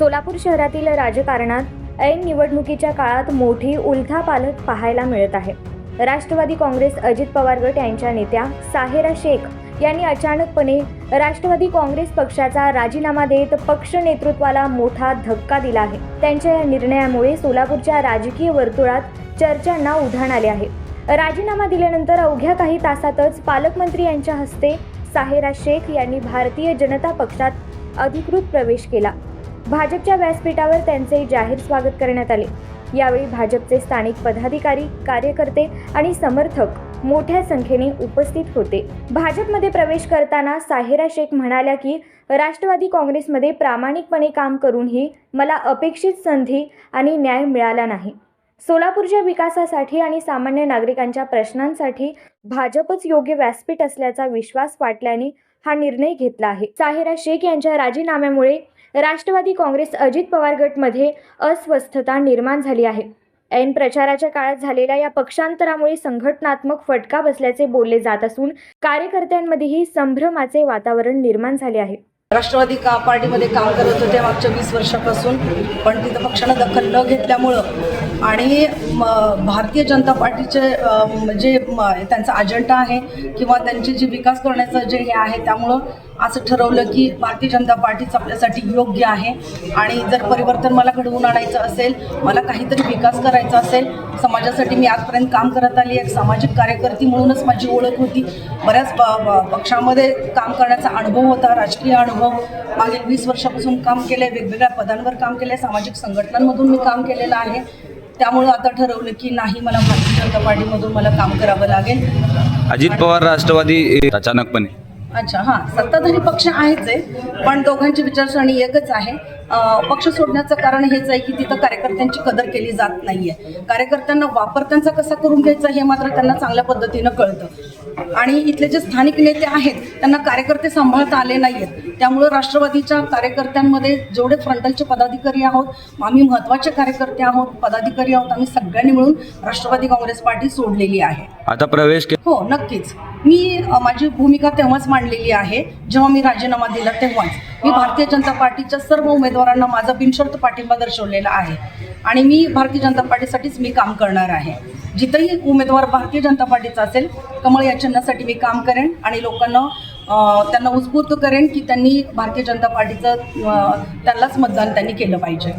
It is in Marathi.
सोलापूर शहरातील राजकारणात ऐन निवडणुकीच्या काळात मोठी उलथापालथ पाहायला मिळत आहे। राष्ट्रवादी काँग्रेस अजित पवार गट यांच्या नेत्या साहेरा शेख यांनी अचानकपणे राष्ट्रवादी काँग्रेस पक्षाचा राजीनामा देत पक्ष नेतृत्वाला मोठा धक्का दिला आहे। त्यांच्या या निर्णयामुळे सोलापूरच्या राजकीय वर्तुळात चर्चांना उधाण आले आहे। राजीनामा दिल्यानंतर अवघ्या काही तासातच पालकमंत्री यांच्या हस्ते साहेरा शेख यांनी भारतीय जनता पक्षात अधिकृत प्रवेश केला। भाजपच्या व्यासपीठावर त्यांचे जाहीर स्वागत करण्यात आले। यावेळी भाजपचे स्थानिक पदाधिकारी, कार्यकर्ते आणि समर्थक मोठ्या संख्येने उपस्थित होते। भाजपमध्ये प्रवेश करताना साहेरा शेख म्हणाल्या की राष्ट्रवादी काँग्रेसमध्ये प्रामाणिकपणे काम करूनही मला अपेक्षित संधी आणि न्याय मिळाला नाही। सोलापूरच्या विकासासाठी आणि सामान्य नागरिकांच्या प्रश्नांसाठी भाजपच योग्य व्यासपीठ असल्याचा विश्वास वाटल्याने हा निर्णय घेतला आहे। साहेरा शेख यांच्या राजीनाम्यामुळे राष्ट्रवादी काँग्रेस अजित पवार गटमध्ये अस्वस्थता निर्माण झाली आहे। ऐन प्रचाराच्या काळात झालेल्या या पक्षांतरामुळे संघटनात्मक फटका बसल्याचे बोलले जात असून कार्यकर्त्यांमध्येही संभ्रमाचे वातावरण निर्माण झाले आहे। राष्ट्रवादी पार्टीमध्ये काम करत होते मागच्या 20 वर्षापासून, पण तिथं पक्षानं दखल न घेतल्यामुळं आणि भारतीय जनता पार्टीचे जे त्यांचा अजेंडा आहे किंवा त्यांची जी विकास करण्याचं जे हे आहे, त्यामुळं असं ठरवलं की भारतीय जनता पार्टीच आपल्यासाठी योग्य आहे। आणि जर परिवर्तन मला घडवून आणायचं असेल, मला काहीतरी विकास करायचा असेल, समाजासाठी मी आजपर्यंत काम करत आली, एक सामाजिक कार्यकर्ती म्हणूनच माझी ओळख होती। बऱ्याच पक्षामध्ये काम करण्याचा अनुभव होता, राजकीय अनुभव। मागील 20 वर्षापासून काम केले, वेगवेगळ्या पदांवर काम केले, सामाजिक संघटनांमधून मी काम केलेलं आहे। त्यामुळे आता ठरवलं की नाही, मला भारतीय जनता पार्टीमधून मला काम करावं लागेल। अजित पवार राष्ट्रवादी अचानकपणे अच्छा, हां, सत्ताधारी पक्ष आहेच आहे, पण दोघांची विचारसरणी एकच आहे। पक्ष सोडण्याचं कारण हेच आहे की तिथं कार्यकर्त्यांची कदर केली जात नाही आहे। कार्यकर्त्यांना वापर त्यांचा कसा करून घ्यायचा हे मात्र त्यांना चांगल्या पद्धतीनं कळतं। आणि इथले जे स्थानिक नेते आहेत त्यांना कार्यकर्ते सांभाळता आले नाही आहेत। त्यामुळं राष्ट्रवादीच्या कार्यकर्त्यांमध्ये जेवढे फ्रंटलचे पदाधिकारी आहोत, आम्ही महत्त्वाचे कार्यकर्ते आहोत, पदाधिकारी आहोत, आम्ही सगळ्यांनी मिळून राष्ट्रवादी काँग्रेस पार्टी सोडलेली आहे। आता प्रवेश हो, नक्कीच। मी माझी भूमिका तेव्हाच मांडलेली आहे जेव्हा मी राजीनामा दिला तेव्हाच। मी भारतीय जनता पार्टीच्या सर्व उमेदवारांना माझा बिनशर्त पाठिंबा दर्शवलेला आहे आणि मी भारतीय जनता पार्टीसाठीच मी काम करणार आहे। जिथंही उमेदवार भारतीय जनता पार्टीचा असेल, कमळ या चिन्हासाठी मी काम करेन आणि लोकांना त्यांना उत्स्फूर्त करेन की त्यांनी भारतीय जनता पार्टीचं त्यांनाच मतदान त्यांनी केलं पाहिजे।